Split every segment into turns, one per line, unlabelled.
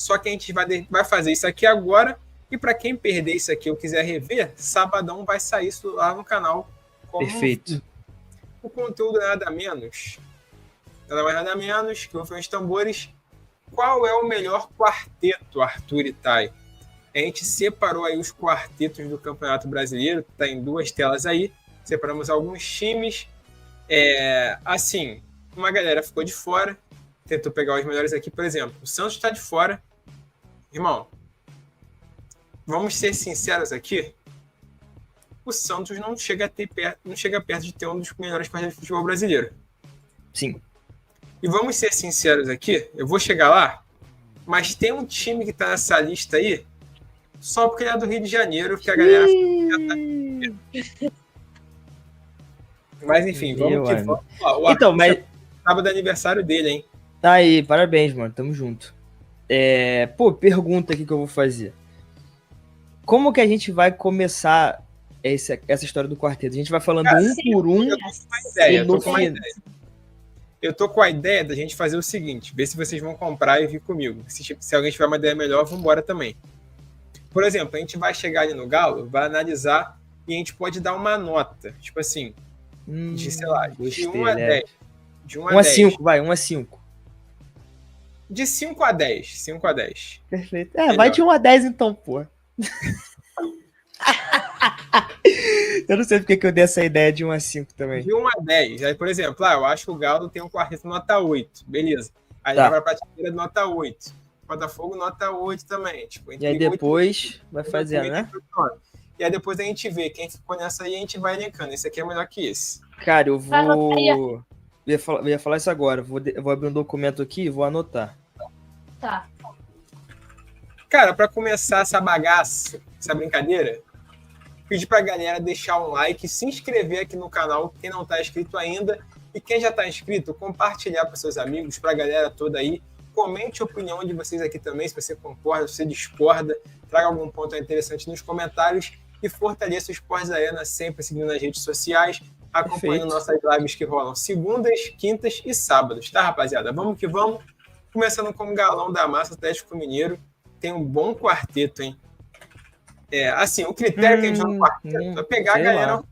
Só que a gente vai fazer isso aqui agora. E para quem perder isso aqui ou quiser rever, sabadão vai sair isso lá no canal.
Perfeito.
O conteúdo nada menos. Nada mais nada menos que o Rufem os Tambores. Qual é o melhor quarteto, Arthur e Thay? A gente separou aí os quartetos do Campeonato Brasileiro. Está em 2 telas aí. Separamos alguns times. Assim, uma galera ficou de fora. Tentou pegar os melhores aqui, por exemplo. O Santos está de fora. Irmão, vamos ser sinceros aqui. O Santos não chega perto de ter um dos melhores quartetos de futebol brasileiro.
Sim.
E vamos ser sinceros aqui. Eu vou chegar lá. Mas tem um time que está nessa lista aí só porque ele é do Rio de Janeiro, que a galera... Mas enfim, vamos que vamos. Ó,
então, mas...
Sábado é aniversário dele, hein?
Tá aí, parabéns, mano. Tamo junto. Pergunta aqui que eu vou fazer. Como que a gente vai começar essa história do quarteto? A gente vai falando por um.
Eu tô com a ideia da gente fazer o seguinte: ver se vocês vão comprar e vir comigo. Se alguém tiver uma ideia melhor, vamos embora também. Por exemplo, a gente vai chegar ali no Galo, vai analisar e a gente pode dar uma nota. Tipo assim, de, sei lá, de 1 a 10. De 1 a 5,
vai, 1 a 5.
De 5 a 10. 5 a 10.
Perfeito. Vai de 1 a 10 então, pô. Eu não sei porque que eu dei essa ideia de 1 a 5 também.
De 1 a 10. Aí, por exemplo, eu acho que o Galo tem um quarteto nota 8. Beleza. Aí vai pra prateleira de nota 8. Botafogo nota 8 também. Tipo,
e aí depois vai fazendo, né?
E aí depois a gente vê. Quem ficou nessa aí, a gente vai elencando. Esse aqui é melhor que esse.
Cara, eu vou... Eu ia falar isso agora. Eu vou abrir um documento aqui e vou anotar.
Tá.
Cara, pra começar essa bagaça, essa brincadeira, pedir pra galera deixar um like, se inscrever aqui no canal, quem não tá inscrito ainda, e quem já tá inscrito, compartilhar para seus amigos, pra galera toda aí. Comente a opinião de vocês aqui também, se você concorda, se você discorda, traga algum ponto interessante nos comentários e fortaleça o Esportes Arena sempre seguindo nas redes sociais, acompanhando nossas lives que rolam segundas, quintas e sábados, tá, rapaziada? Vamos que vamos. Começando com o Galão da Massa, Atlético Mineiro. Tem um bom quarteto, hein? Assim, o critério que a gente vai no quarteto é pegar a galera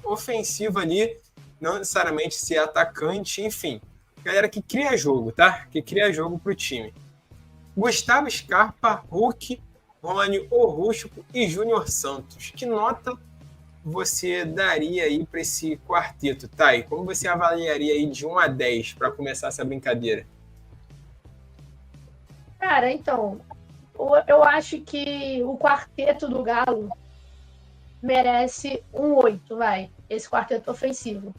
ofensiva ali, não necessariamente ser atacante, enfim. Galera que cria jogo, tá? Que cria jogo pro time. Gustavo Scarpa, Hulk, Rony Orrústico e Júnior Santos. Que nota você daria aí para esse quarteto, Thay? Como você avaliaria aí de 1 a 10 para começar essa brincadeira?
Cara, então, eu acho que o quarteto do Galo merece um 8, vai. Esse quarteto ofensivo.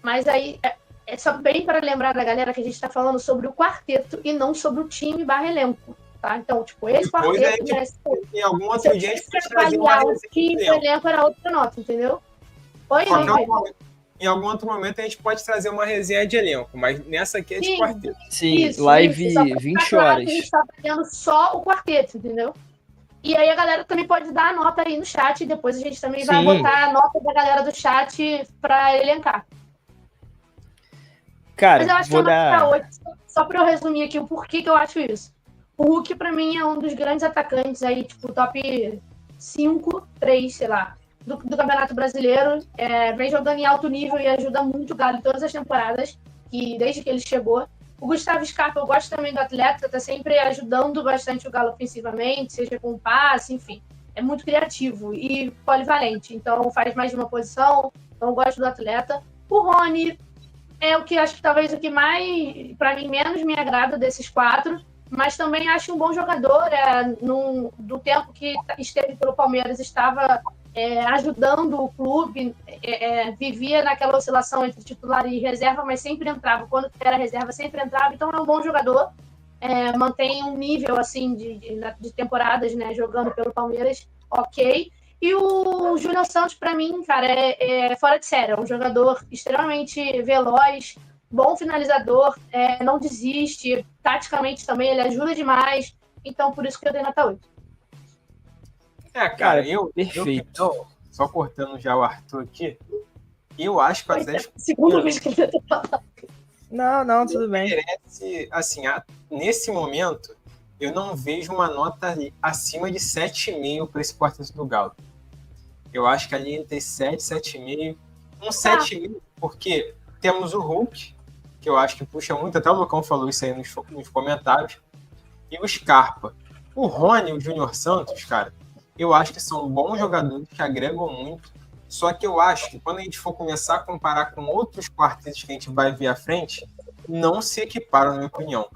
Mas aí, é só bem para lembrar da galera que a gente está falando sobre o quarteto e não sobre o time / elenco, tá? Então, tipo, esse
depois
quarteto
merece... Em algum outro dia a gente pode trazer
uma o time e o elenco era outra nota, entendeu?
Em algum outro momento a gente pode trazer uma resenha de elenco, mas nessa aqui é de quarteto.
Sim, live 20 horas.
A gente tá fazendo só o quarteto, entendeu? E aí a galera também pode dar a nota aí no chat e depois a gente também vai botar a nota da galera do chat pra elencar.
Cara,
mas eu acho que nota 8, só pra eu resumir aqui o porquê que eu acho isso. O Hulk, pra mim, é um dos grandes atacantes aí, tipo, top 5, 3, sei lá, do Campeonato Brasileiro. Vem jogando em alto nível e ajuda muito o Galo em todas as temporadas, desde que ele chegou. O Gustavo Scarpa, eu gosto também do atleta, tá sempre ajudando bastante o Galo ofensivamente, seja com passe, enfim. É muito criativo e polivalente, então faz mais de uma posição, então eu gosto do atleta. O Rony é o que acho que talvez o que mais, para mim, menos me agrada desses 4, mas também acho um bom jogador. Do tempo que esteve pelo Palmeiras, estava ajudando o clube, vivia naquela oscilação entre titular e reserva, mas sempre entrava. Quando era reserva, sempre entrava. Então, é um bom jogador. Mantém um nível assim de temporadas, né, jogando pelo Palmeiras, ok. E o Júnior Santos, para mim, cara, é fora de série. É um jogador extremamente veloz, bom finalizador, não desiste. Taticamente também, ele ajuda demais. Então, por isso que eu dei nota 8.
Cara, perfeito. Só cortando já o Arthur aqui, eu acho que o Atlético...
Segunda vez que ele
Não, tudo bem.
Merece, assim, nesse momento, eu não vejo uma nota ali acima de 7,5 para esse quarteto do Galo. Eu acho que ali entre 7 e 7,5. Um 7,5, porque temos o Hulk, que eu acho que puxa muito, até o Lucão falou isso aí nos comentários, e o Scarpa. O Rony e o Júnior Santos, cara, eu acho que são bons jogadores que agregam muito, só que eu acho que quando a gente for começar a comparar com outros quartetos que a gente vai ver à frente, não se equiparam, na minha opinião.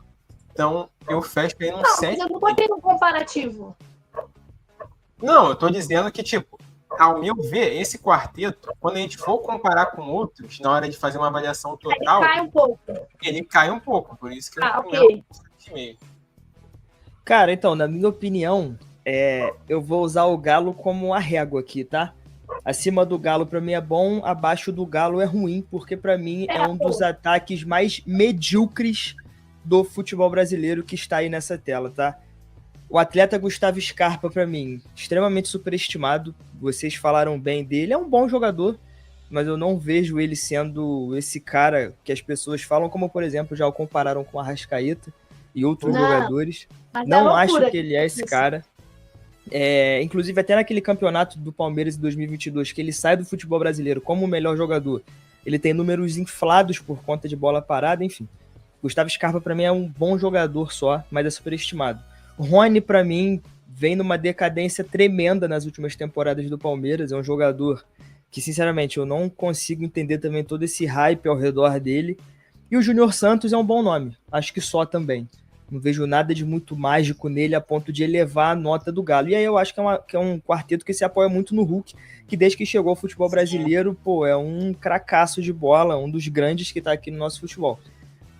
Então, eu fecho aí num 7.
Mas eu não botei no comparativo.
Não, eu tô dizendo que, tipo, ao meu ver, esse quarteto, quando a gente for comparar com outros, na hora de fazer uma avaliação total,
Cai um pouco.
ele cai um pouco. Por isso que eu
ok.
7,5.
Cara, então, na minha opinião, eu vou usar o Galo como a régua aqui, tá? Acima do Galo pra mim é bom, abaixo do Galo é ruim, porque pra mim é um dos ataques mais medíocres do futebol brasileiro que está aí nessa tela, tá? O atleta Gustavo Scarpa, pra mim, extremamente superestimado. Vocês falaram bem dele, é um bom jogador, mas eu não vejo ele sendo esse cara que as pessoas falam, como, por exemplo, já o compararam com o Arrascaeta e outros jogadores. Não acho que ele é esse cara. Inclusive, até naquele campeonato do Palmeiras em 2022, que ele sai do futebol brasileiro como o melhor jogador, ele tem números inflados por conta de bola parada, enfim. Gustavo Scarpa, pra mim, é um bom jogador só, mas é superestimado. O Rony, pra mim, vem numa decadência tremenda nas últimas temporadas do Palmeiras. É um jogador que, sinceramente, eu não consigo entender também todo esse hype ao redor dele. E o Júnior Santos é um bom nome, acho que só também. Não vejo nada de muito mágico nele a ponto de elevar a nota do Galo. E aí eu acho que é um quarteto que se apoia muito no Hulk, que desde que chegou ao futebol brasileiro, é um cracaço de bola, um dos grandes que tá aqui no nosso futebol.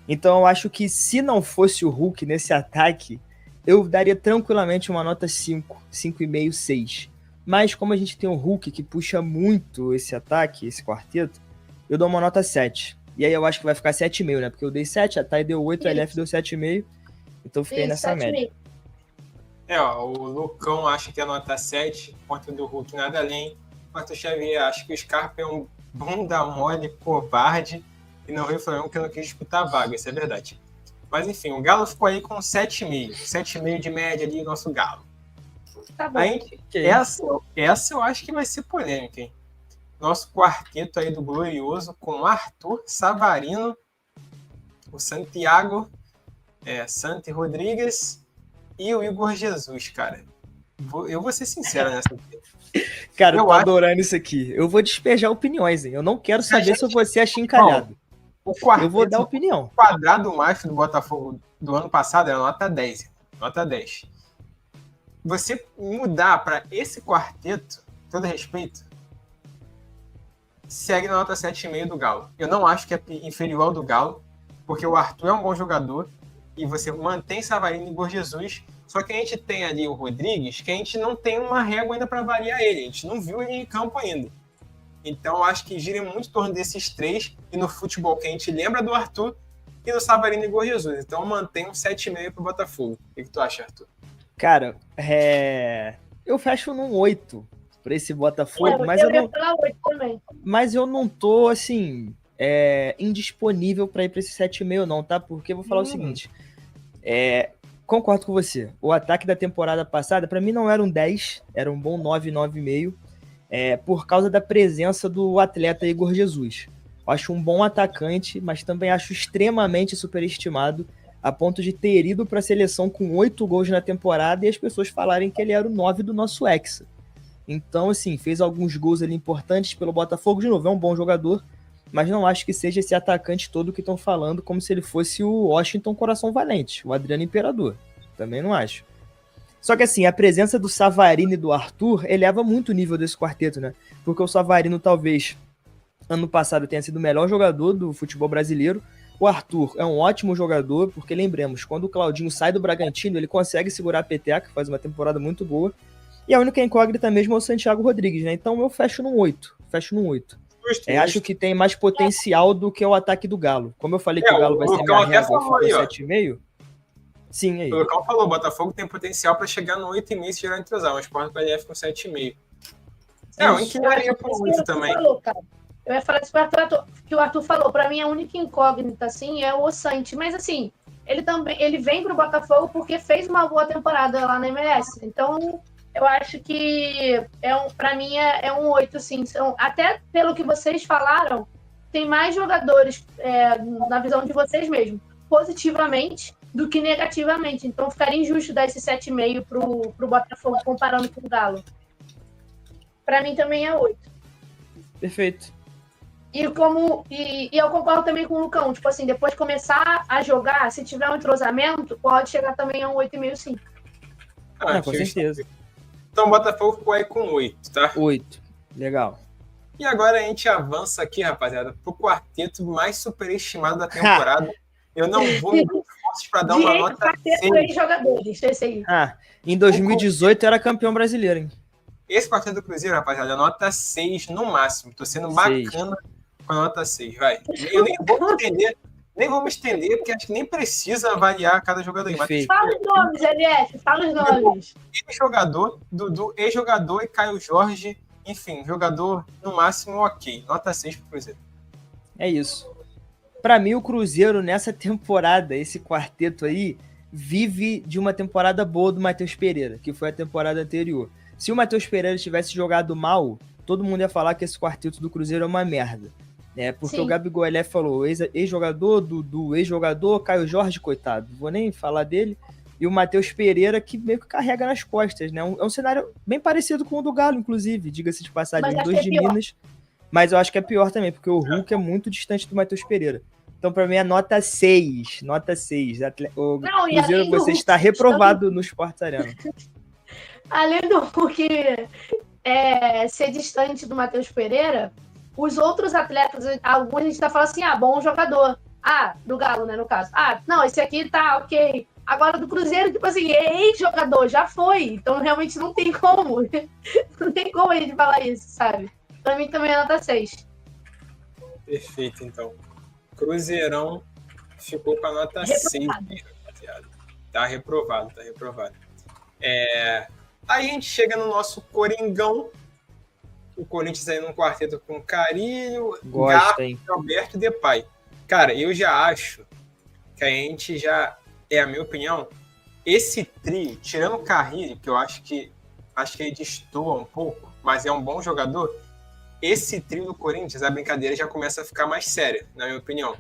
Então eu acho que se não fosse o Hulk nesse ataque, eu daria tranquilamente uma nota 5, 5,5, 6. Mas como a gente tem o Hulk que puxa muito esse ataque, esse quarteto, eu dou uma nota 7. E aí eu acho que vai ficar 7,5, né? Porque eu dei 7, a Thay deu 8, a LF deu 7,5. Então fiquei nessa média.
O Lucão acha que é nota 7, quanto do Hulk nada além. Enquanto o Xavier acha que o Scarpa é um bunda mole, covarde, e não veio Flamengo que não quis disputar a vaga, isso é verdade. Mas enfim, o Galo ficou aí com 7,5. 7,5 de média ali, nosso Galo.
Tá bom.
Essa eu acho que vai ser polêmica, hein? Nosso quarteto aí do Glorioso, com Arthur, Savarino, o Santiago, Santi Rodrigues e o Igor Jesus, cara. Eu vou ser sincero nessa.
Cara, eu tô adorando isso aqui. Eu vou despejar opiniões, hein? Eu não quero saber se você é achincalhado. Eu vou dar opinião.
O quadrado macho do Botafogo do ano passado era nota 10. Nota 10. Você mudar para esse quarteto, todo respeito, segue na nota 7,5 do Galo. Eu não acho que é inferior ao do Galo, porque o Arthur é um bom jogador e você mantém Savarino e Igor Jesus, só que a gente tem ali o Rodrigues, que a gente não tem uma régua ainda para avaliar ele, a gente não viu ele em campo ainda. Então eu acho que gira muito em torno desses três, e no futebol que a gente lembra do Arthur e do Savarino e Igor Jesus. Então eu mantenho um 7,5 pro Botafogo. O que tu acha, Arthur?
Cara, eu fecho num 8 pra esse Botafogo, mas eu não tô, assim, indisponível pra ir pra esse 7,5 não, tá? Porque eu vou falar o seguinte, concordo com você, o ataque da temporada passada, pra mim não era um 10, era um bom 9, 9,5, por causa da presença do atleta Igor Jesus. Eu acho um bom atacante, mas também acho extremamente superestimado, a ponto de ter ido para a seleção com 8 gols na temporada e as pessoas falarem que ele era o 9 do nosso Hexa. Então, assim, fez alguns gols ali importantes pelo Botafogo. De novo, é um bom jogador, mas não acho que seja esse atacante todo que estão falando como se ele fosse o Washington Coração Valente, o Adriano Imperador. Também não acho. Só que, assim, a presença do Savarino e do Arthur eleva muito o nível desse quarteto, né? Porque o Savarino, talvez, ano passado tenha sido o melhor jogador do futebol brasileiro. O Arthur é um ótimo jogador, porque lembremos, quando o Claudinho sai do Bragantino, ele consegue segurar a peteca, faz uma temporada muito boa. E a única incógnita mesmo é o Santiago Rodrigues, né? Então eu fecho num 8. Acho que tem mais potencial do que o ataque do Galo. Como eu falei que o Galo vai ser minha régua, ficou 7,5. Sim, aí.
O Lucão falou, o Botafogo tem potencial para chegar no 8,5 se gerar entrosar, mas pode para LF com 7,5. Eu inclinaria para o 8 também.
Eu ia falar isso que o Arthur falou. Para mim, a única incógnita, assim, é o Santi. Mas, assim, ele vem para o Botafogo porque fez uma boa temporada lá na MLS. Então, eu acho que para mim é um 8, sim. Até pelo que vocês falaram, tem mais jogadores, na visão de vocês mesmo, positivamente do que negativamente. Então, ficaria injusto dar esse 7,5 pro Botafogo comparando com o Galo. Para mim também é 8.
Perfeito.
E eu concordo também com o Lucão. Tipo assim, depois de começar a jogar, se tiver um entrosamento, pode chegar também a um 8,5, sim.
Com certeza.
Então o Botafogo ficou aí com 8, tá?
8. Legal.
E agora a gente avança aqui, rapaziada, pro quarteto mais superestimado da temporada. Eu não vou me dar forças para dar uma nota 6.
Quarteto jogadores, esse aí.
Em 2018 era campeão brasileiro, hein?
Esse quarteto do Cruzeiro, rapaziada, nota 6 no máximo. Tô sendo bacana com a nota 6, vai. Eu nem vou me estender, porque acho que nem precisa avaliar cada jogador.
Fala os nomes, LF, fala os nomes.
Ex-jogador, Dudu, ex-jogador e Caio Jorge, enfim, jogador no máximo ok. Nota 6 pro Cruzeiro.
É isso. Pra mim, o Cruzeiro, nessa temporada, esse quarteto aí, vive de uma temporada boa do Matheus Pereira, que foi a temporada anterior. Se o Matheus Pereira tivesse jogado mal, todo mundo ia falar que esse quarteto do Cruzeiro é uma merda. Porque Sim. O Gabigol LF falou, ex-jogador, Dudu, ex-jogador, Caio Jorge, coitado. Vou nem falar dele. E o Matheus Pereira, que meio que carrega nas costas, né? É um cenário bem parecido com o do Galo, inclusive, diga-se de passagem, os dois de Minas. Mas eu acho que é pior também, porque o Hulk é muito distante do Matheus Pereira. Então, pra mim, é nota 6. Nota 6. O Cruzeiro, você está reprovado no Sports Arena.
Além do Hulk ser distante do Matheus Pereira, os outros atletas, alguns a gente tá falando assim, bom jogador. Do Galo, né, no caso. Não, esse aqui tá ok. Agora do Cruzeiro, tipo assim, ex-jogador, já foi. Então, realmente, não tem como. Não tem como a gente falar isso, sabe? Pra mim, também é nota 6.
Perfeito, então. Cruzeirão ficou com a nota 6, rapaziada. Tá reprovado. Aí a gente chega no nosso Coringão. O Corinthians aí num quarteto com Carilho, Garro, Alberto e Depay. Cara, eu já acho que a gente já... É a minha opinião. Esse trio, tirando o Carrilho, que eu acho que ele destoa um pouco, mas é um bom jogador, esse trio do Corinthians, a brincadeira já começa a ficar mais séria, na minha opinião.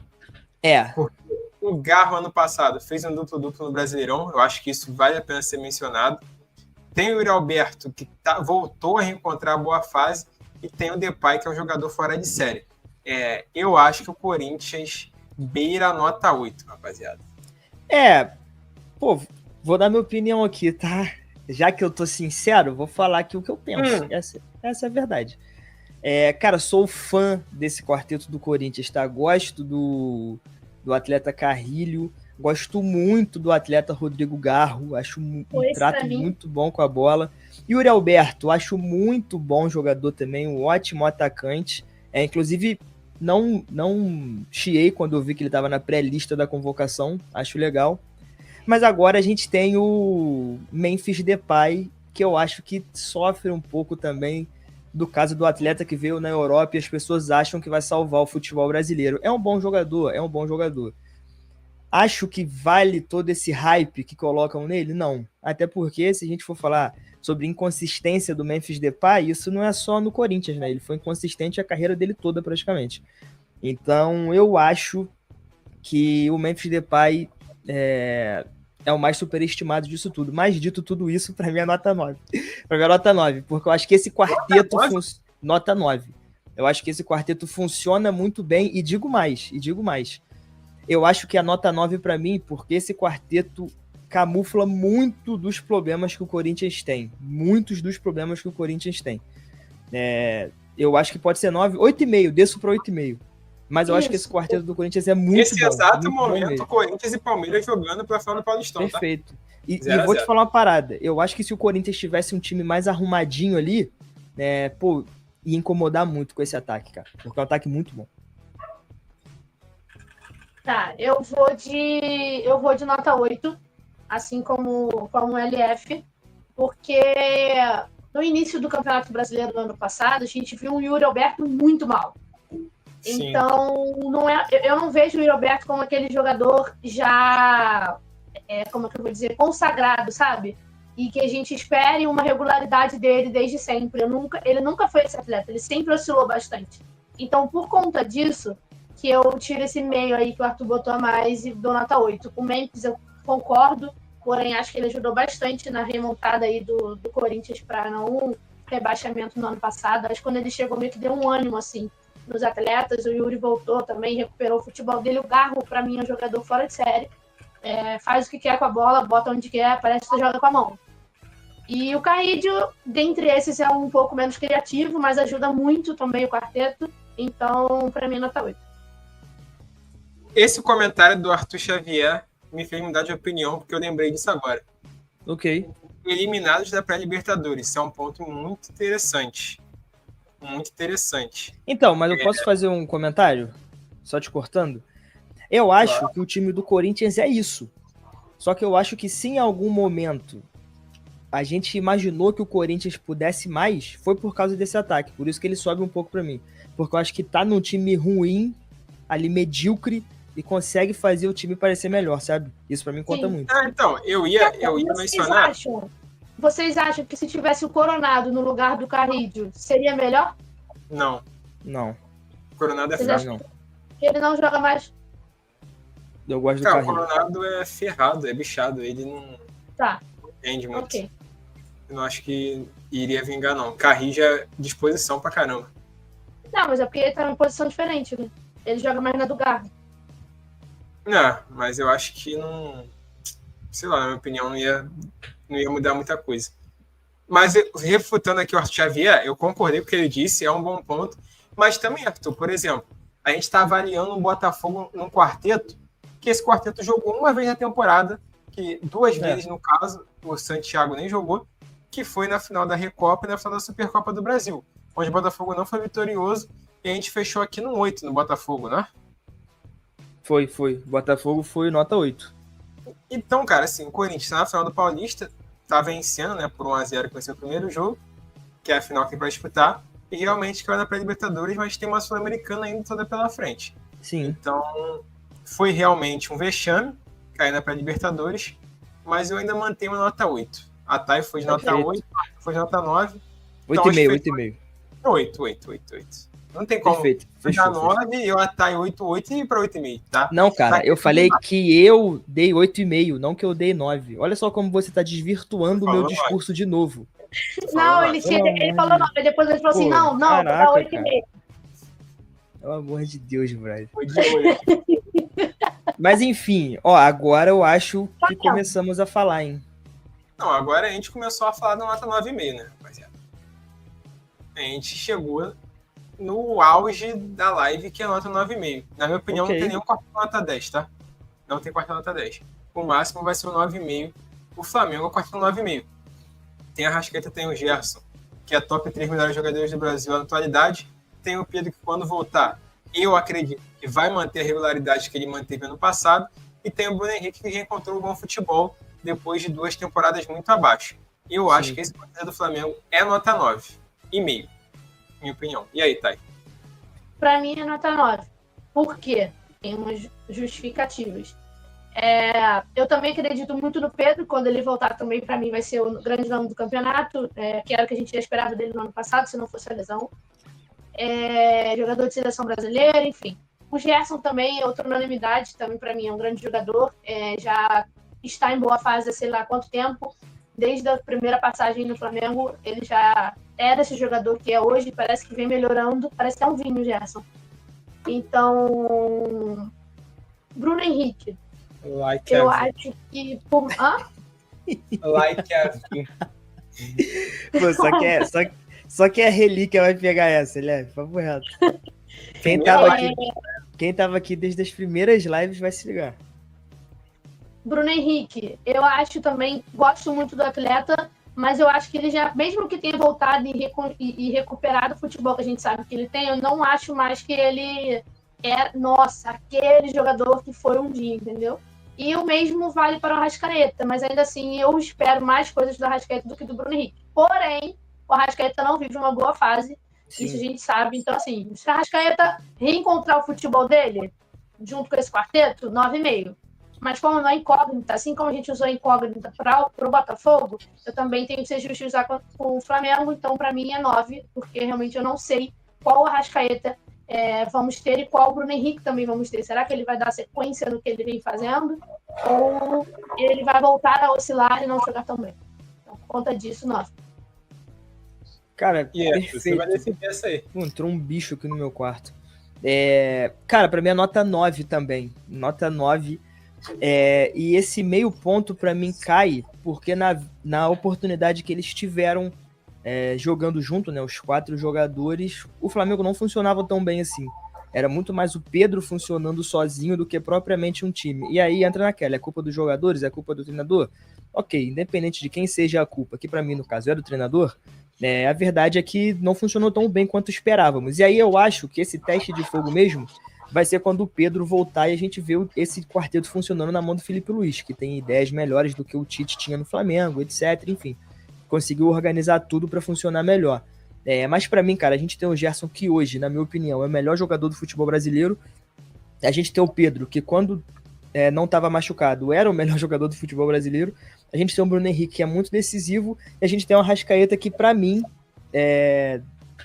Porque o Garro, ano passado, fez um duplo-duplo no Brasileirão, eu acho que isso vale a pena ser mencionado. Tem o Yuri Alberto, que voltou a reencontrar a boa fase, e tem o Depay, que é um jogador fora de série. Eu acho que o Corinthians beira a nota 8, rapaziada.
Vou dar minha opinião aqui, tá? Já que eu tô sincero, vou falar aqui o que eu penso. Essa é a verdade. Cara, sou fã desse quarteto do Corinthians, tá? Gosto do atleta Carrilho, gosto muito do atleta Rodrigo Garro, acho um trato muito bom com a bola. Yuri Alberto, acho muito bom jogador também, um ótimo atacante. Inclusive, não chiei quando eu vi que ele estava na pré-lista da convocação, acho legal. Mas agora a gente tem o Memphis Depay, que eu acho que sofre um pouco também do caso do atleta que veio na Europa e as pessoas acham que vai salvar o futebol brasileiro. É um bom jogador. Acho que vale todo esse hype que colocam nele? Não. Até porque, se a gente for falar sobre inconsistência do Memphis Depay, isso não é só no Corinthians, né? Ele foi inconsistente a carreira dele toda, praticamente. Então, eu acho que o Memphis Depay é o mais superestimado disso tudo. Mas, dito tudo isso, para mim é nota 9. Para mim é nota 9, porque eu acho que esse quarteto... Nota 9. Eu acho que esse quarteto funciona muito bem, e digo mais. Eu acho que a nota 9 para mim, porque esse quarteto camufla muito dos problemas que o Corinthians tem. Eu acho que pode ser 9, 8,5, desço para 8,5. Mas eu acho que esse quarteto do Corinthians é muito
Nesse
bom.
Nesse exato momento, Corinthians e Palmeiras jogando para fora do Paulistão,
perfeito. Tá? E vou te falar uma parada. Eu acho que se o Corinthians tivesse um time mais arrumadinho ali, ia incomodar muito com esse ataque, cara. Porque é um ataque muito bom.
Tá, eu vou de nota 8, assim como o LF, porque no início do Campeonato Brasileiro do ano passado, a gente viu o Yuri Alberto muito mal.
Sim.
Então, eu não vejo o Yuri Alberto como aquele jogador já, como é que eu vou dizer, consagrado, sabe? E que a gente espere uma regularidade dele desde sempre. Ele nunca foi esse atleta, ele sempre oscilou bastante. Então, por conta disso, que eu tiro esse meio aí que o Arthur botou a mais e dou nota 8. Com o Memphis eu concordo, porém acho que ele ajudou bastante na remontada aí do Corinthians para não rebaixamento no ano passado. Acho que quando ele chegou meio que deu um ânimo, assim, nos atletas. O Yuri voltou também, recuperou o futebol dele. O Garro, para mim, é um jogador fora de série. Faz o que quer com a bola, bota onde quer, parece que joga com a mão. E o Carrídio, dentre esses, é um pouco menos criativo, mas ajuda muito também o quarteto. Então, para mim, nota 8.
Esse comentário do Arthur Xavier me fez mudar de opinião, porque eu lembrei disso agora.
Ok.
Eliminados da pré-Libertadores. Isso é um ponto muito interessante. Muito interessante.
Então, mas eu posso fazer um comentário? Só te cortando? Eu acho que o time do Corinthians é isso. Só que eu acho que se em algum momento a gente imaginou que o Corinthians pudesse mais, foi por causa desse ataque. Por isso que ele sobe um pouco pra mim. Porque eu acho que tá num time ruim, ali medíocre, e consegue fazer o time parecer melhor, sabe? Isso pra mim conta muito.
Então, eu ia mencionar...
Vocês acham que se tivesse o Coronado no lugar do Carrídio, seria melhor?
Não. O Coronado é fraco.
Não.
Ele não joga mais?
Eu gosto do
Carrídio.
Carrídio.
O Coronado é ferrado, é bichado. Ele não rende muito.
Ok.
Eu não acho que iria vingar, não. Carrídio é disposição pra caramba.
Não, mas é porque ele tá numa posição diferente, né? Ele joga mais na do Garro.
Não, mas eu acho que não... Sei lá, na minha opinião, não ia mudar muita coisa. Mas, refutando aqui o Arthur Xavier, eu concordei com o que ele disse, é um bom ponto. Mas também, Arthur, por exemplo, a gente está avaliando um Botafogo num quarteto, que esse quarteto jogou uma vez na temporada, que 2 vezes, no caso, o Santiago nem jogou, que foi na final da Recopa e na final da Supercopa do Brasil, onde o Botafogo não foi vitorioso, e a gente fechou aqui no 8 no Botafogo, né?
Foi. Botafogo foi nota 8.
Então, cara, assim, o Corinthians na final do Paulista tá vencendo, né, por 1-0, que vai ser o primeiro jogo, que é a final que vai disputar, e realmente caiu na pré-Libertadores, mas tem uma Sul-Americana ainda toda pela frente.
Sim.
Então, foi realmente um vexame cair na pré-Libertadores, mas eu ainda mantenho uma nota 8. A Thay foi de nota 8, foi de nota 9.
8,5.
8. Não tem como.
Perfeito.
Fechou, 9, eu a Thay 8 e para 8,5, tá?
Não, cara, eu falei que eu dei 8,5, não que eu dei 9. Olha só como você tá desvirtuando o meu discurso de novo.
Não, ele falou 9, depois ele falou assim, não,
caraca,
vou dar 8,5.
Pelo amor de Deus, Brian.
Foi de 8.
Mas enfim, agora eu acho que começamos a falar, hein?
Não, agora a gente começou a falar da nota 9,5, né, rapaziada? A gente chegou no auge da live, que é a nota 9,5. Na minha opinião, não tem nenhum quarto nota 10, tá? Não tem quarto nota 10. O máximo vai ser o 9,5. O Flamengo é o quarto 9,5. Tem a Arrascaeta, tem o Gerson, que é top 3 melhores jogadores do Brasil na atualidade. Tem o Pedro, que quando voltar, eu acredito que vai manter a regularidade que ele manteve ano passado. E tem o Bruno Henrique, que reencontrou o bom futebol depois de 2 temporadas muito abaixo. Eu acho que esse quarteto do Flamengo é nota 9,5, minha opinião. E aí, Thay?
Pra mim é nota 9. Por quê? Tem umas justificativas. Eu também acredito muito no Pedro. Quando ele voltar também, pra mim, vai ser o grande nome do campeonato, que era o que a gente já esperava dele no ano passado, se não fosse a lesão. Jogador de seleção brasileira, enfim. O Gerson também é outra unanimidade, também pra mim é um grande jogador. Já está em boa fase há sei lá quanto tempo. Desde a primeira passagem no Flamengo, ele já era esse jogador que é hoje, parece que vem melhorando, parece que é um vinho, Gerson. Então, Bruno Henrique, eu acho que...
Like a vinho.
Pô, só que a relíquia vai pegar essa, Leve, papo reto. Quem tava aqui desde as primeiras lives vai se ligar.
Bruno Henrique, eu acho também, gosto muito do atleta, mas eu acho que ele já, mesmo que tenha voltado e recuperado o futebol que a gente sabe que ele tem, eu não acho mais que ele aquele jogador que foi um dia, entendeu? E o mesmo vale para o Arrascaeta, mas ainda assim eu espero mais coisas do Arrascaeta do que do Bruno Henrique. Porém, o Arrascaeta não vive uma boa fase,
Sim.
Isso a gente sabe. Então, assim, se o Arrascaeta reencontrar o futebol dele, junto com esse quarteto, 9,5. Mas como não é incógnita, assim como a gente usou a incógnita para o Botafogo, eu também tenho que ser justo usar com o Flamengo, então para mim é 9, porque realmente eu não sei qual Arrascaeta vamos ter e qual o Bruno Henrique também vamos ter. Será que ele vai dar sequência no que ele vem fazendo? Ou ele vai voltar a oscilar e não jogar tão bem? Então, por conta disso, 9.
Cara,
Você
perfeito.
vai decidir essa aí.
Pô, entrou um bicho aqui no meu quarto. Cara, pra mim é nota 9 também. Nota 9. E esse meio ponto pra mim cai porque na oportunidade que eles tiveram jogando junto, né, os 4 jogadores, o Flamengo não funcionava tão bem assim. Era muito mais o Pedro funcionando sozinho do que propriamente um time. E aí entra naquela, é culpa dos jogadores, é culpa do treinador? Ok, independente de quem seja a culpa, que pra mim no caso é do treinador, a verdade é que não funcionou tão bem quanto esperávamos. E aí eu acho que esse teste de fogo mesmo vai ser quando o Pedro voltar e a gente vê esse quarteto funcionando na mão do Felipe Luiz, que tem ideias melhores do que o Tite tinha no Flamengo, etc. Enfim, conseguiu organizar tudo para funcionar melhor. Mas para mim, cara, a gente tem o Gerson que hoje, na minha opinião, é o melhor jogador do futebol brasileiro. A gente tem o Pedro, que quando não estava machucado, era o melhor jogador do futebol brasileiro. A gente tem o Bruno Henrique, que é muito decisivo. E a gente tem o Arrascaeta, que para mim,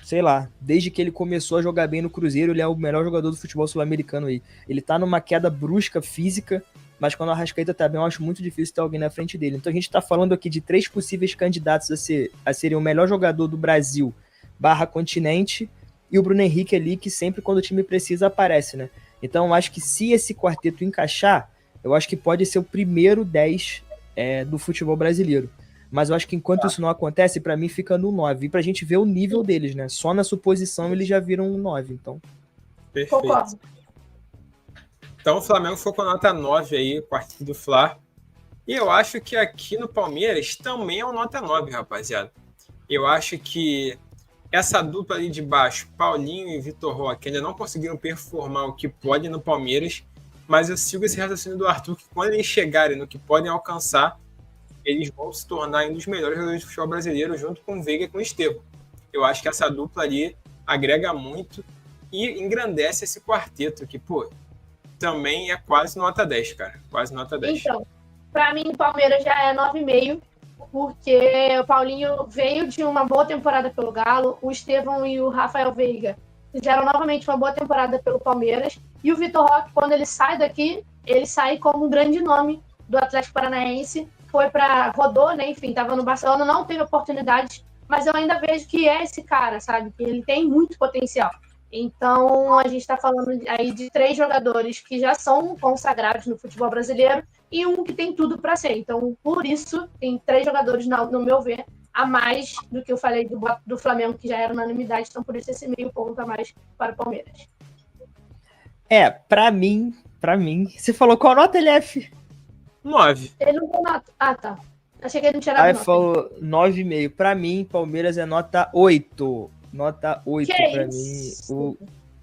sei lá, desde que ele começou a jogar bem no Cruzeiro, ele é o melhor jogador do futebol sul-americano aí. Ele tá numa queda brusca física, mas quando o Arrascaeta tá bem, eu acho muito difícil ter alguém na frente dele. Então a gente tá falando aqui de 3 possíveis candidatos a serem o melhor jogador do Brasil / continente, e o Bruno Henrique ali, que sempre quando o time precisa aparece, né? Então eu acho que se esse quarteto encaixar, eu acho que pode ser o primeiro 10 do futebol brasileiro. Mas eu acho que enquanto isso não acontece, pra mim fica no 9. E pra gente ver o nível deles, né? Só na suposição eles já viram um 9, então.
Perfeito.
Concordo.
Então o Flamengo foi com a nota 9 aí, quarto do Fla. E eu acho que aqui no Palmeiras também é uma nota 9, rapaziada. Eu acho que essa dupla ali de baixo, Paulinho e Vitor Roque, ainda não conseguiram performar o que podem no Palmeiras, mas eu sigo esse raciocínio do Arthur, que quando eles chegarem no que podem alcançar, eles vão se tornar um dos melhores jogadores de futebol brasileiro, junto com o Veiga e com o Estevão. Eu acho que essa dupla ali agrega muito e engrandece esse quarteto, que, pô, também é quase nota 10, cara. Quase nota 10.
Então, pra mim, o Palmeiras já é 9,5, porque o Paulinho veio de uma boa temporada pelo Galo, o Estevão e o Rafael Veiga fizeram novamente uma boa temporada pelo Palmeiras, e o Vitor Roque, quando ele sai daqui, ele sai como um grande nome do Atlético Paranaense, rodou, né, enfim, estava no Barcelona, não teve oportunidade, mas eu ainda vejo que é esse cara, sabe, que ele tem muito potencial. Então, a gente está falando aí de 3 jogadores que já são consagrados no futebol brasileiro e um que tem tudo para ser. Então, por isso, tem 3 jogadores, no meu ver, a mais do que eu falei do Flamengo, que já era unanimidade. Então, por isso, esse meio ponto a mais para o Palmeiras.
Pra mim, você falou qual nota, LF?
9.
Ele não tem nota. Ah, tá. Achei que ele não tinha nada.
Aí falou 9,5. Pra mim, Palmeiras é nota 8. Nota 8 pra mim, o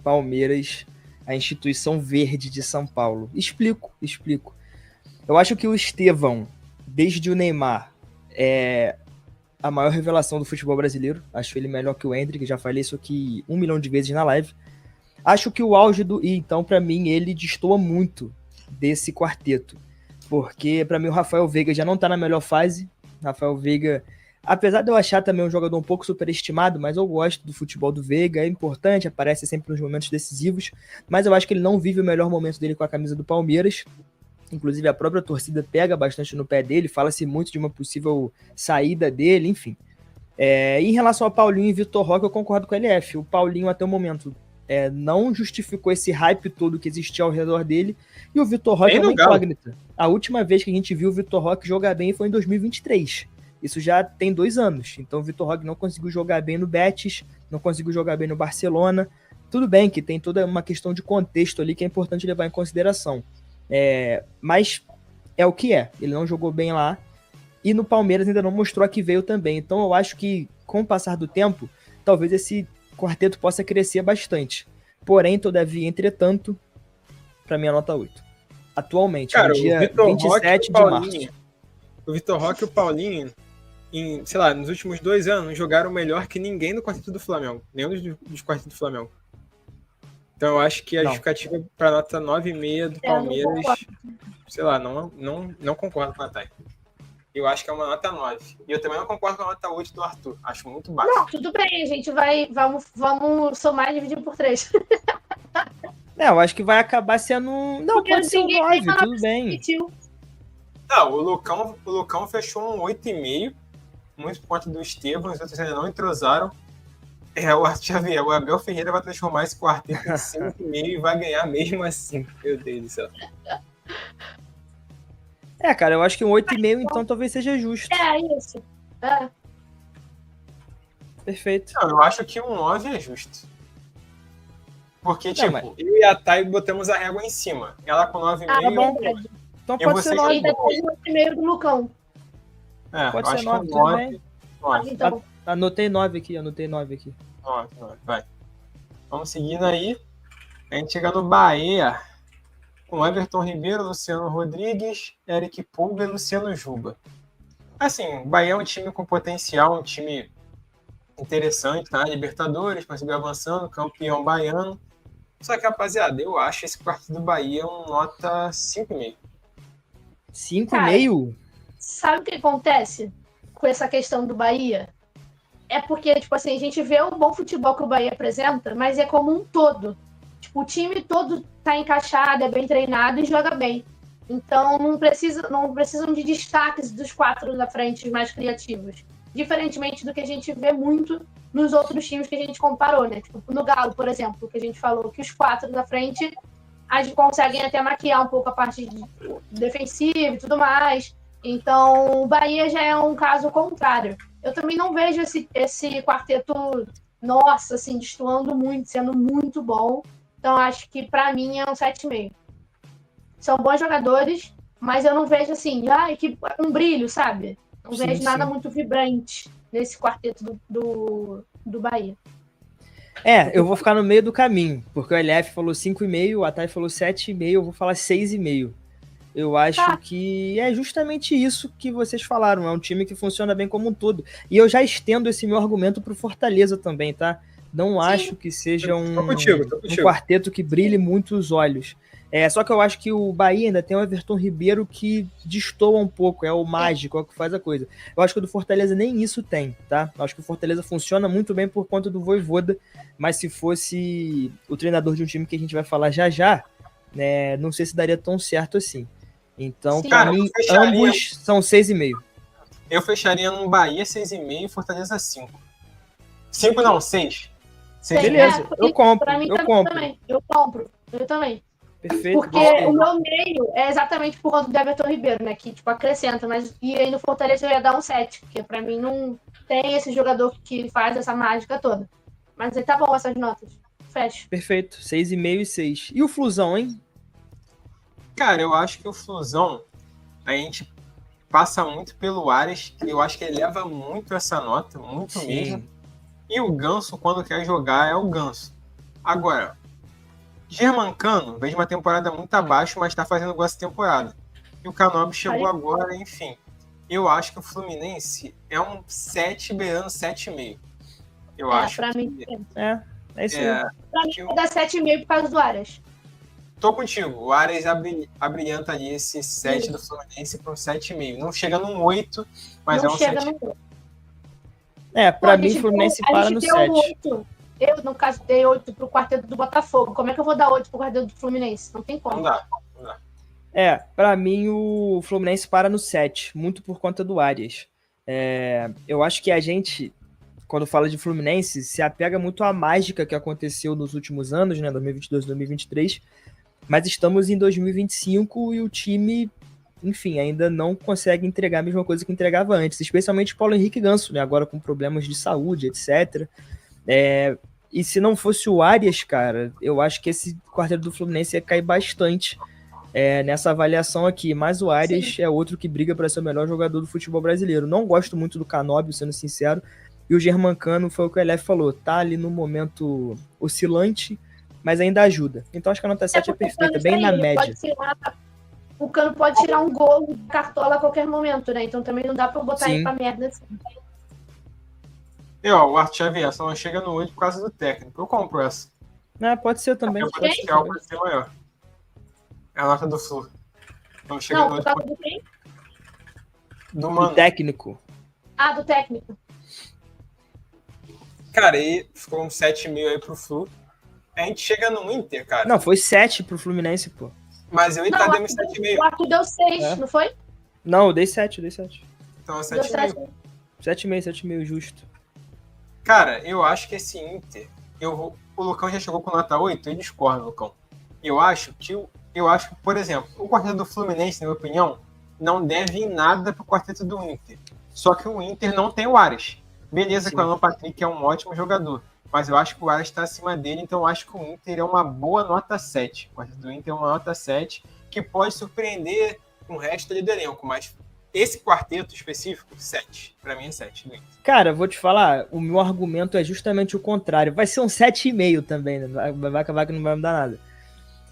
Palmeiras, a instituição verde de São Paulo. Explico. Eu acho que o Estevão, desde o Neymar, é a maior revelação do futebol brasileiro. Acho ele melhor que o Endrick, já falei isso aqui 1 milhão de vezes na live. Acho que o auge e então, pra mim, ele destoa muito desse quarteto. Porque, pra mim, o Rafael Veiga já não tá na melhor fase. Rafael Veiga, apesar de eu achar também um jogador um pouco superestimado, mas eu gosto do futebol do Veiga, é importante, aparece sempre nos momentos decisivos, mas eu acho que ele não vive o melhor momento dele com a camisa do Palmeiras. Inclusive, a própria torcida pega bastante no pé dele, fala-se muito de uma possível saída dele, enfim. Em relação ao Paulinho e Vitor Roque, eu concordo com o LF. O Paulinho, até o momento, não justificou esse hype todo que existia ao redor dele, e o Vitor Roque é uma incógnita. A última vez que a gente viu o Vitor Roque jogar bem foi em 2023. Isso já tem 2 anos. Então o Vitor Roque não conseguiu jogar bem no Betis, não conseguiu jogar bem no Barcelona. Tudo bem que tem toda uma questão de contexto ali que é importante levar em consideração. Mas é o que é. Ele não jogou bem lá. E no Palmeiras ainda não mostrou a que veio também. Então eu acho que, com o passar do tempo, talvez esse quarteto possa crescer bastante. Porém, todavia, entretanto, para mim é nota 8. Atualmente,
cara,
no dia 27 de março.
O Vitor Roque e o Paulinho sei lá, nos últimos 2 anos, jogaram melhor que ninguém no quarteto do Flamengo. Nenhum dos quartetos do Flamengo. Então eu acho que a justificativa para nota 9,5 do Palmeiras, sei lá, não concordo com a Thay. Eu acho que é uma nota 9. E eu também não concordo com a nota 8 do Arthur. Acho muito baixo.
Não, tudo bem, a gente vamos somar e dividir por 3.
Eu acho que vai acabar sendo Não,
porque
pode ser um 9, tudo bem.
Não, o Lucão fechou um 8,5, muito por conta do Estevam, os outros ainda não entrosaram. O Arthur Xavier, o Abel Ferreira vai transformar esse quarteto em 5,5 e vai ganhar mesmo assim. Meu Deus do céu.
Cara, eu acho que um 8,5 então talvez seja justo.
Isso. É.
Perfeito.
Não, eu acho que um 9 é justo. Porque, eu e a Thay botamos a régua em cima. Ela com 9,5.
Tá bom. Então pode ser 9.
Ainda tem o 8,5 do Lucão.
Pode ser 9
também.
9. Então.
Anotei 9 aqui.
9, vai. Vamos seguindo aí. A gente chega no Bahia. Com Everton Ribeiro, Luciano Rodrigues, Eric Pulga e Luciano Juba. Assim, o Bahia é um time com potencial, um time interessante, tá? Libertadores, conseguiu avançando, campeão baiano. Só que, rapaziada, eu acho esse quarto do Bahia um nota 5,5.
5,5?
Sabe o que acontece com essa questão do Bahia? É porque, tipo assim, a gente vê o bom futebol que o Bahia apresenta, mas é como um todo. Tipo, o time todo tá encaixado, é bem treinado e joga bem. Então, não precisam de destaques dos 4 da frente mais criativos. Diferentemente do que a gente vê muito nos outros times que a gente comparou, né? Tipo, no Galo, por exemplo, que a gente falou que os 4 da frente conseguem até maquiar um pouco a parte defensiva e tudo mais. Então, o Bahia já é um caso contrário. Eu também não vejo esse quarteto, nossa, assim, destoando muito, sendo muito bom. Então, acho que, para mim, é um 7,5. São bons jogadores, mas eu não vejo, assim, um brilho, sabe? Não vejo nada muito vibrante nesse quarteto do Bahia.
Eu vou ficar no meio do caminho, porque o LF falou 5,5, o Atay falou 7,5, eu vou falar 6,5. Eu acho que é justamente isso que vocês falaram, é um time que funciona bem como um todo. E eu já estendo esse meu argumento pro Fortaleza também, tá? Não acho que seja um quarteto que brilhe muito os olhos. Só que eu acho que o Bahia ainda tem o Everton Ribeiro que destoa um pouco, é o mágico, é o que faz a coisa. Eu acho que o do Fortaleza nem isso tem, tá? Eu acho que o Fortaleza funciona muito bem por conta do Vojvoda, mas se fosse o treinador de um time que a gente vai falar já, né, não sei se daria tão certo assim. Então, para mim, ambos são 6,5.
Eu fecharia num Bahia 6,5 e Fortaleza 5. 5 não, 6.
Beleza, eu compro.
Eu também.
Perfeito.
Porque o meu meio é exatamente por conta do Everton Ribeiro, né? Que, tipo, acrescenta. E aí no Fortaleza eu ia dar um 7, porque pra mim não tem esse jogador que faz essa mágica toda. Mas aí tá bom essas notas. Fecha.
Perfeito. 6,5 e 6. E o Flusão, hein?
Cara, eu acho que o Flusão, a gente passa muito pelo Ares, que eu acho que ele leva muito essa nota, muito mesmo. E o Ganso, quando quer jogar, é o Ganso. Agora, Germancano veio uma temporada muito abaixo, mas tá fazendo gol essa temporada. E o Canóbio chegou agora, enfim. Eu acho que o Fluminense é um 7 beirando 7,5. Eu acho.
Pra mim,
é isso aí.
Pra mim, vou dar 7,5 por causa do Ares.
Tô contigo. O Ares abrilhanta ali esse 7 do Fluminense para um 7,5. Não chega num 8, mas não é um 7,5.
Pra mim, o Fluminense para no 7.
Eu, no caso, dei 8 pro quarteto do Botafogo. Como é que eu vou dar 8 pro quarteto do Fluminense? Não tem como.
Não dá.
Pra mim, o Fluminense para no 7, muito por conta do Arias. Eu acho que a gente, quando fala de Fluminense, se apega muito à mágica que aconteceu nos últimos anos, né, 2022 e 2023, mas estamos em 2025 e o time, enfim, ainda não consegue entregar a mesma coisa que entregava antes, especialmente o Paulo Henrique Ganso, né, agora com problemas de saúde, etc. E se não fosse o Arias, cara, eu acho que esse quarteto do Fluminense ia cair bastante nessa avaliação aqui, mas o Arias é outro que briga para ser o melhor jogador do futebol brasileiro. Não gosto muito do Canóbio, sendo sincero, e o Germancano foi o que o Elef falou, tá ali no momento oscilante, mas ainda ajuda. Então acho que a nota 7 é perfeita, bem na média.
o Cano pode tirar um gol cartola a qualquer momento, né? Então também não dá pra botar
Sim.
ele pra merda assim.
E ó, o Arthur Xavier só não chega no 8 por causa do técnico. Eu compro essa.
Pode ser também.
O potencial pode ser maior. É a nota do Flu. Não chega
Não,
no
por
8
causa do quem?
do
Do
Mano.
técnico.
Ah, do técnico.
Cara, aí ficou um 7,5 aí pro Flu. A gente chega no Inter, cara.
Não, foi 7 pro Fluminense, pô.
Mas eu
Não,
ainda
o
dei um
Arthur
7,5.
deu 6,
É.
não foi?
Não, eu dei 7.
Então é
Deu
7,5.
7.
7,5, justo.
Cara, eu acho que esse Inter. O Lucão já chegou com nota 8, eu discordo, Lucão. Eu acho que, por exemplo, o quarteto do Fluminense, na minha opinião, não deve em nada pro quarteto do Inter. Só que o Inter não tem o Aras. Beleza,
Sim.
que o Alan Patrick é um ótimo jogador. Mas eu acho que o Aras está acima dele, então eu acho que o Inter é uma boa nota 7. O quarteto do Inter é uma nota 7, que pode surpreender com o resto ali do elenco. Mas esse quarteto específico, 7. Pra mim é 7 do Inter.
Cara, vou te falar, o meu argumento é justamente o contrário. Vai ser um 7,5 também, né? Vai acabar que não vai mudar nada.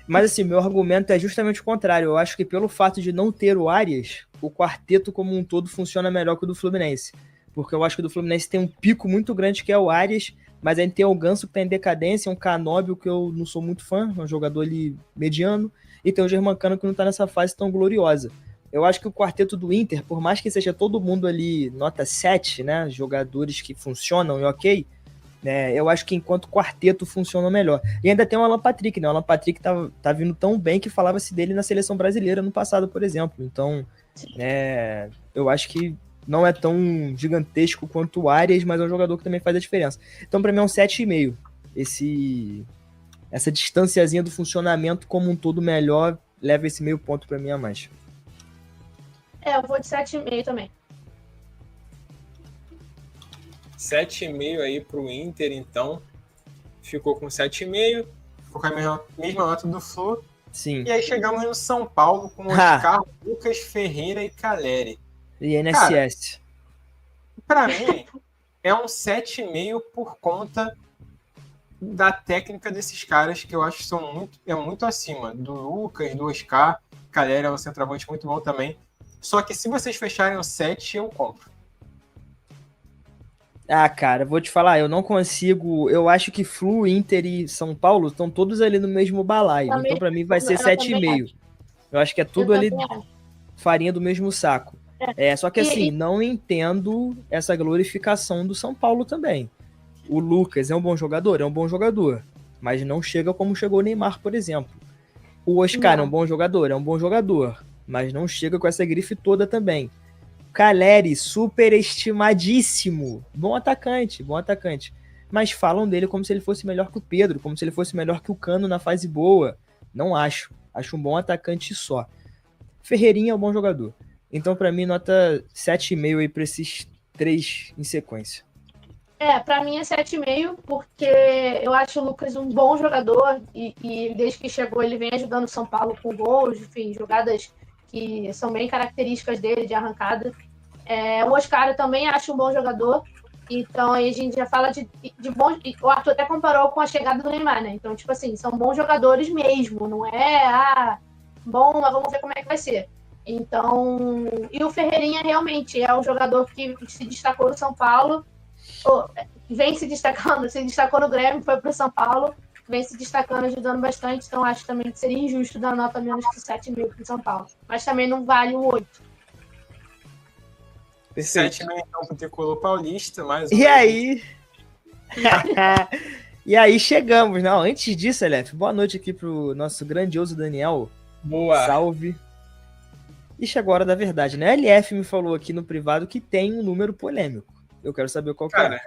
Mas assim, meu argumento é justamente o contrário. Eu acho que pelo fato de não ter o Arias, o quarteto como um todo funciona melhor que o do Fluminense. Porque eu acho que o do Fluminense tem um pico muito grande que é o Arias, mas aí tem o Ganso que tá em decadência, um Canóbio que eu não sou muito fã, é um jogador ali mediano, e tem o Germancano que não tá nessa fase tão gloriosa. Eu acho que o quarteto do Inter, por mais que seja todo mundo ali nota 7, né, jogadores que funcionam e ok, né, eu acho que enquanto quarteto funciona melhor. E ainda tem o Alan Patrick, né? O Alan Patrick tá vindo tão bem que falava-se dele na seleção brasileira no passado, por exemplo. Então, eu acho que não é tão gigantesco quanto o Arias, mas é um jogador que também faz a diferença. Então, pra mim, é um 7,5. Essa distanciazinha do funcionamento como um todo melhor leva esse meio ponto pra mim a mais.
Eu vou de 7,5 também.
7,5 aí pro Inter, então. Ficou com 7,5. Ficou com a mesma nota do Flu.
Sim.
E aí chegamos no São Paulo com Oscar, Lucas Ferreira e Caleri.
E NSS.
Pra mim, é um 7,5 por conta da técnica desses caras, que eu acho que são muito acima do Lucas, do Oscar. Caleri é um centroavante muito bom também. Só que se vocês fecharem o 7, eu compro.
Cara, vou te falar, eu não consigo. Eu acho que Flu, Inter e São Paulo estão todos ali no mesmo balaio.
Também,
então, pra mim, vai ser
eu também
7,5. Eu acho que é tudo
Eu
ali
também acho.
farinha do mesmo saco. Só que assim, não entendo essa glorificação do São Paulo também. O Lucas é um bom jogador? É um bom jogador. Mas não chega como chegou o Neymar, por exemplo. O Oscar é um bom jogador? É um bom jogador. Mas não chega com essa grife toda também. Caleri, superestimadíssimo. Bom atacante. Mas falam dele como se ele fosse melhor que o Pedro, como se ele fosse melhor que o Cano na fase boa. Não acho. Acho um bom atacante só. Ferreirinha é um bom jogador. Então, pra mim, nota 7,5 aí pra esses 3 em sequência.
Pra mim é 7,5, porque eu acho o Lucas um bom jogador e desde que chegou ele vem ajudando o São Paulo com gols, enfim, jogadas que são bem características dele de arrancada. O Oscar eu também acho um bom jogador, então aí a gente já fala de bom. O Arthur até comparou com a chegada do Neymar, né? Então, tipo assim, são bons jogadores mesmo, não bom, mas vamos ver como é que vai ser. Então, e o Ferreirinha realmente é um jogador que se destacou no São Paulo, vem se destacou no Grêmio, foi pro São Paulo, vem se destacando, ajudando bastante, então acho também que seria injusto dar nota menos que 7,5 pro São Paulo, mas também não vale o 8.
7,5 então pro Tricolor Paulista, mais
E aí? E aí chegamos, não, antes disso, Aleph, boa noite aqui pro nosso grandioso Daniel.
Boa.
Salve. E chegou a hora da verdade, né? A LF me falou aqui no privado que tem um número polêmico. Eu quero saber qual que é.
Cara,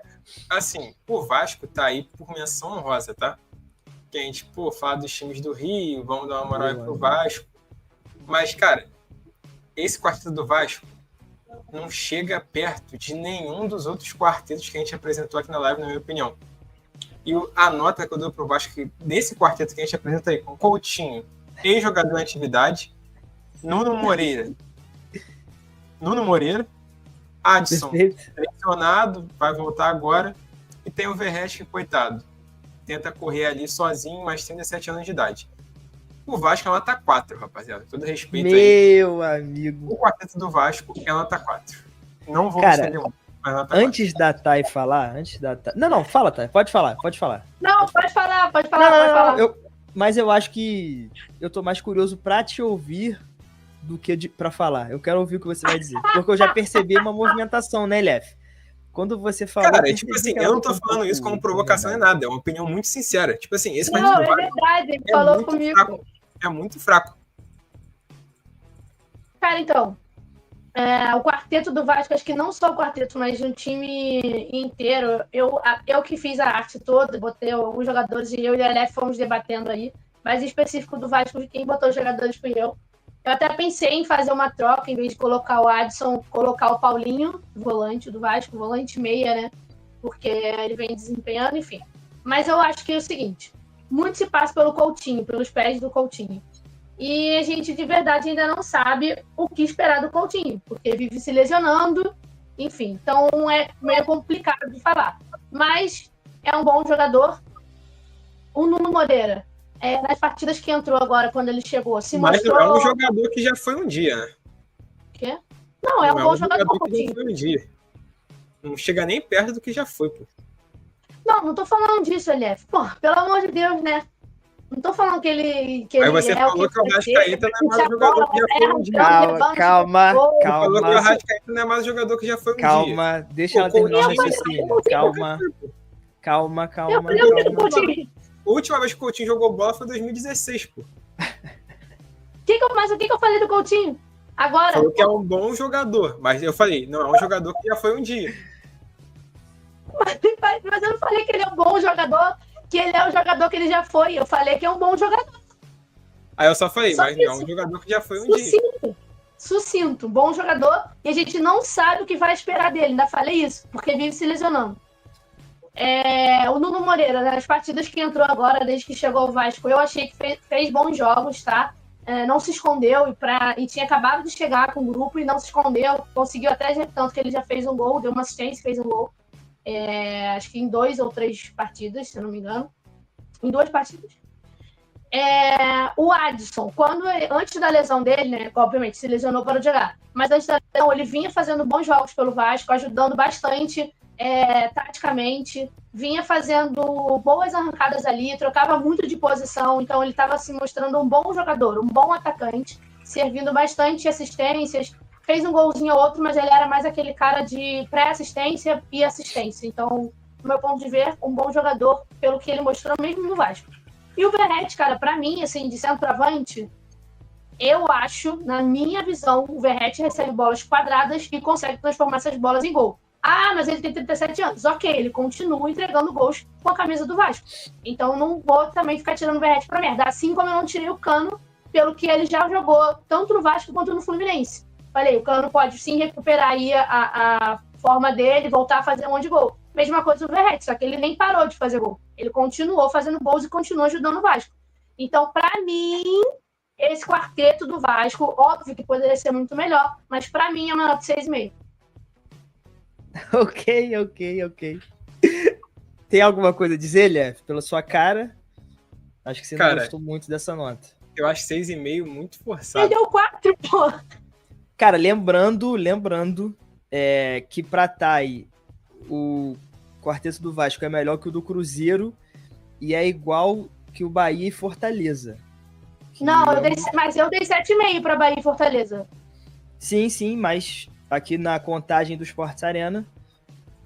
assim, o Vasco tá aí por menção honrosa, tá? Que a gente, fala dos times do Rio, vamos dar uma moral aí pro Vasco. Mas, cara, esse quarteto do Vasco não chega perto de nenhum dos outros quartetos que a gente apresentou aqui na live, na minha opinião. E a nota que eu dou pro Vasco desse quarteto que a gente apresenta aí, com Coutinho, ex-jogador em atividade, Nuno Moreira, Adson, selecionado, vai voltar agora, e tem o Verratti, que, coitado, tenta correr ali sozinho, mas tem 17 anos de idade. O Vasco é nota 4, rapaziada. Todo respeito aí.
Meu amigo.
O quarteto do Vasco é nota 4. Não vou
Cara,
estender muito, mas nota
Antes da Thay falar, Não, fala, Thay, pode falar.
Não, pode falar.
Mas eu acho que eu tô mais curioso pra te ouvir do que pra falar. Eu quero ouvir o que você vai dizer. Porque eu já percebi uma movimentação, né, Lef? Quando você falou...
Cara, tipo assim, eu não tô falando isso como provocação nem nada. É uma opinião muito sincera. Tipo assim, esse
Não, é verdade. Ele falou comigo.
Fraco. É muito fraco.
Cara, então... o quarteto do Vasco, acho que não só o quarteto, mas um time inteiro. Eu que fiz a arte toda, botei alguns jogadores e eu e a Aleph fomos debatendo aí. Mas em específico do Vasco, quem botou os jogadores fui eu. Eu até pensei em fazer uma troca, em vez de colocar o Adson, colocar o Paulinho, volante do Vasco, volante meia, né? Porque ele vem desempenhando, enfim. Mas eu acho que é o seguinte, muito se passa pelo Coutinho, pelos pés do Coutinho. E a gente, de verdade, ainda não sabe o que esperar do Coutinho, porque vive se lesionando, enfim. Então, é meio complicado de falar. Mas é um bom jogador. O Nuno Moreira, nas partidas que entrou agora, quando ele chegou, se mostrou...
Mas não é um jogador que já foi um dia, né?
O quê? Não, é um bom jogador,
que já foi um dia. Não chega nem perto do que já foi, pô.
Não tô falando disso, Elief. Pô, pelo amor de Deus, né? Não tô falando que ele...
Aí você falou que o Arrascaeta não é mais jogador que já foi um dia.
Calma.
Falou que o Arrascaeta não é mais jogador que já foi um dia.
Calma, deixa ela terminar o raciocínio. Calma.
A última vez que o Coutinho jogou bola foi em 2016, pô.
Mas o que eu falei do Coutinho? Agora?
Falou que é um bom jogador, mas eu falei, não é um jogador que já foi um dia.
Mas eu não falei que ele é um bom jogador, que ele é o jogador que ele já foi. Eu falei que é um bom jogador.
Aí eu só falei, mas não é um jogador que já foi um dia.
Sucinto, bom jogador, e a gente não sabe o que vai esperar dele. Ainda falei isso, porque vive se lesionando. O Nuno Moreira, nas partidas que entrou agora, desde que chegou ao Vasco, eu achei que fez bons jogos, tá? Não se escondeu e tinha acabado de chegar com o grupo e não se escondeu. Conseguiu até, tanto que ele já fez um gol, deu uma assistência, fez um gol. Acho que em 2 ou 3 partidas, se eu não me engano. Em 2 partidas. O Adson, antes da lesão dele, né, obviamente se lesionou para jogar, mas antes da lesão ele vinha fazendo bons jogos pelo Vasco, ajudando bastante taticamente, vinha fazendo boas arrancadas ali, trocava muito de posição, então ele estava se mostrando um bom jogador, um bom atacante, servindo bastante assistências, fez um golzinho ou outro, mas ele era mais aquele cara de pré-assistência e assistência, então, do meu ponto de ver, um bom jogador pelo que ele mostrou mesmo no Vasco. E o Verratti, cara, pra mim, assim, de centroavante, eu acho, na minha visão, o Verratti recebe bolas quadradas e consegue transformar essas bolas em gol. Mas ele tem 37 anos. Ok, ele continua entregando gols com a camisa do Vasco. Então, não vou também ficar tirando o Verratti pra merda. Assim como eu não tirei o Cano, pelo que ele já jogou, tanto no Vasco quanto no Fluminense. Falei, o Cano pode sim recuperar aí a forma dele, voltar a fazer um monte de gol. Mesma coisa o Verratti, só que ele nem parou de fazer gol. Ele continuou fazendo gols e continuou ajudando o Vasco. Então, para mim, esse quarteto do Vasco, óbvio que poderia ser muito melhor, mas para mim é uma nota 6,5.
Ok. Tem alguma coisa a dizer, Lef? Pela sua cara, acho que você não gostou muito dessa nota.
Eu acho 6,5 muito forçado.
Ele deu 4, pô.
Cara, lembrando que pra Thay, o quarteto do Vasco é melhor que o do Cruzeiro e é igual que o Bahia e Fortaleza.
Não, eu dei 7,5 para Bahia e Fortaleza.
Sim, mas aqui na contagem do Sports Arena...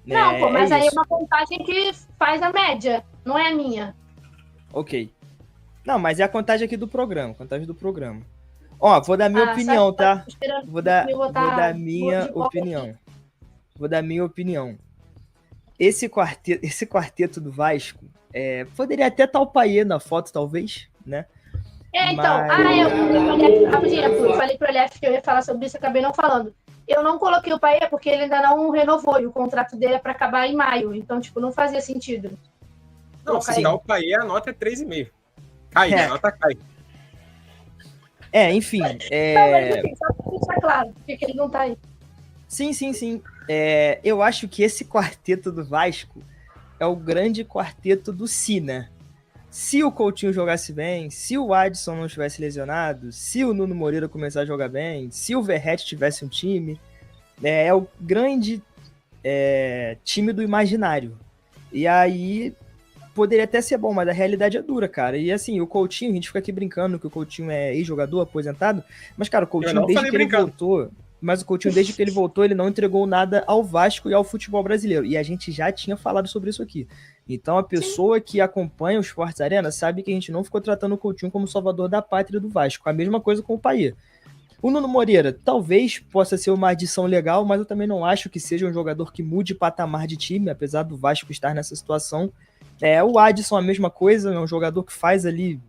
Não, pô, mas aí é uma contagem que faz a média, não é a minha.
Ok. Não, mas é a contagem aqui do programa, Ó, vou dar minha opinião, tá? Vou dar minha opinião. Esse quarteto do Vasco, poderia até estar o Payet na foto, talvez, né?
Então, eu falei pro Aleph que eu ia falar sobre isso, acabei não falando. Eu não coloquei o Payet porque ele ainda não renovou e o contrato dele é para acabar em maio, então, não fazia sentido.
Não, se dá o Payet, a nota é 3,5. Cai, a nota cai.
Enfim.
Mas, assim, só pra deixar claro, porque ele não tá aí.
Sim. Eu acho que esse quarteto do Vasco é o grande quarteto do Si, né? se o Coutinho jogasse bem, se o Adson não estivesse lesionado, se o Nuno Moreira começar a jogar bem, se o Verratti tivesse um time, é o grande time do imaginário. E aí poderia até ser bom, mas a realidade é dura, cara. E assim, o Coutinho, a gente fica aqui brincando que o Coutinho é ex-jogador, aposentado, mas cara, o Coutinho desde que ele voltou... Mas o Coutinho, desde que ele voltou, ele não entregou nada ao Vasco e ao futebol brasileiro. E a gente já tinha falado sobre isso aqui. Então a pessoa que acompanha o Sports Arena sabe que a gente não ficou tratando o Coutinho como salvador da pátria do Vasco. A mesma coisa com o Payet. O Nuno Moreira talvez possa ser uma adição legal, mas eu também não acho que seja um jogador que mude patamar de time, apesar do Vasco estar nessa situação. O Adson a mesma coisa, é um jogador que faz ali...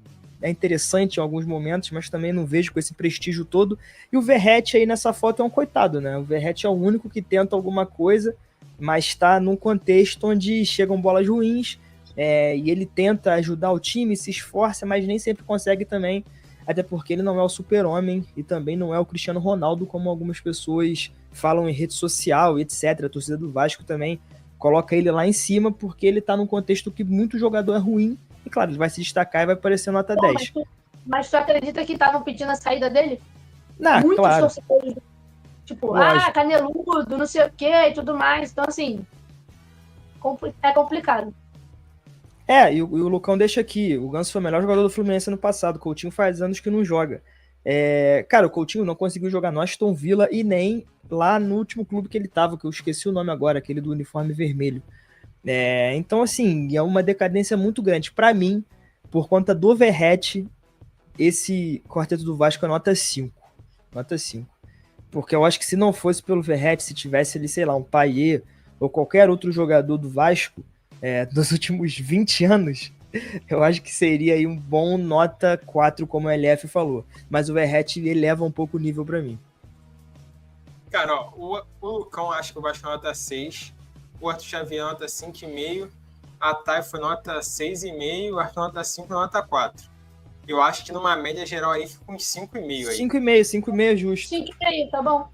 É interessante em alguns momentos, mas também não vejo com esse prestígio todo. E o Verratti aí nessa foto é um coitado, né? O Verratti é o único que tenta alguma coisa, mas está num contexto onde chegam bolas ruins, e ele tenta ajudar o time, se esforça, mas nem sempre consegue também, até porque ele não é o super-homem e também não é o Cristiano Ronaldo, como algumas pessoas falam em rede social, etc. A torcida do Vasco também coloca ele lá em cima, porque ele está num contexto que muito jogador é ruim. E claro, ele vai se destacar e vai aparecer nota 10.
Mas tu acredita que estavam pedindo a saída dele?
Não,
muitos
claro.
Torcedores. Tipo, lógico. Caneludo, não sei o que e tudo mais. Então, assim, é complicado.
E o Lucão deixa aqui. O Ganso foi o melhor jogador do Fluminense ano passado. O Coutinho faz anos que não joga. Cara, o Coutinho não conseguiu jogar no Aston Villa e nem lá no último clube que ele tava, que eu esqueci o nome agora, aquele do uniforme vermelho. Então, assim, é uma decadência muito grande. Para mim, por conta do Verratti, esse quarteto do Vasco é nota 5. Nota 5. Porque eu acho que se não fosse pelo Verratti, se tivesse ali, sei lá, um Payet ou qualquer outro jogador do Vasco dos últimos 20 anos, eu acho que seria aí um bom nota 4, como o LF falou. Mas o Verratti eleva um pouco o nível para mim.
Cara, ó, o Lucão acha que o Vasco é nota 6. O Arthur Xavier nota 5,5, a Thay foi nota 6,5, o Arthur nota 5 e nota 4. Eu acho que numa média geral aí fica uns 5,5 aí.
5,5 é justo.
5,5, tá bom.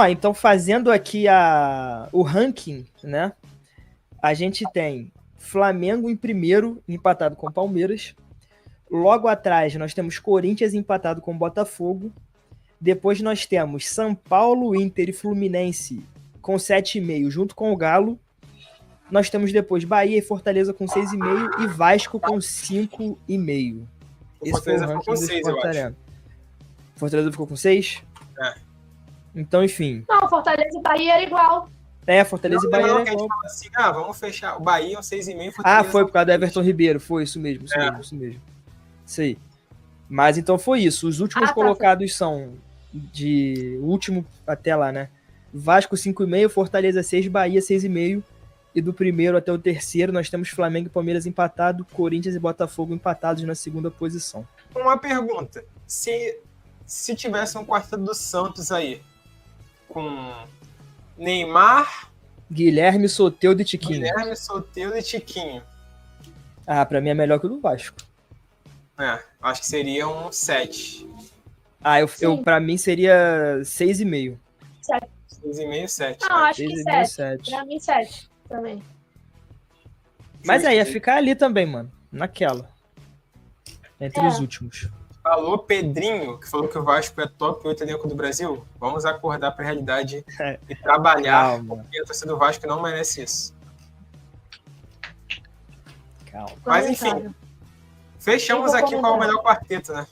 Então fazendo aqui o ranking, né? A gente tem Flamengo em primeiro, empatado com Palmeiras. Logo atrás, nós temos Corinthians empatado com Botafogo. Depois nós temos São Paulo, Inter e Fluminense com 7,5, junto com o Galo. Nós temos depois Bahia e Fortaleza com 6,5 e Vasco com 5,5.
Esse foi o ranking do Sport Arena.
Fortaleza ficou com 6? Então, enfim.
Não, Fortaleza e Bahia era igual.
Fortaleza e Bahia era igual.
Assim, vamos fechar. O Bahia é um 6,5.
Foi por causa do Everton Ribeiro. Foi isso mesmo, isso mesmo. Isso aí. Mas então foi isso. Os últimos colocados são de último até lá, né? Vasco 5,5, Fortaleza 6, Bahia 6,5. E do primeiro até o terceiro nós temos Flamengo e Palmeiras empatado, Corinthians e Botafogo empatados na segunda posição.
Uma pergunta. Se tivesse um quarteto do Santos aí, com Neymar,
Guilherme, Soteldo e Tiquinho. Pra mim é melhor que o do Vasco.
Acho que seria um 7.
Pra mim seria 6,5.
6,5, 7.
Não, acho que 7. Pra mim, 7 também.
Mas ia ficar ali também, mano. Naquela. Entre os últimos.
Falou Pedrinho, que falou que o Vasco é top 8 elenco do Brasil. Vamos acordar pra realidade e trabalhar, porque a torcida do Vasco não merece isso.
Calma.
Mas enfim, fechamos aqui qual é o melhor quarteto, né?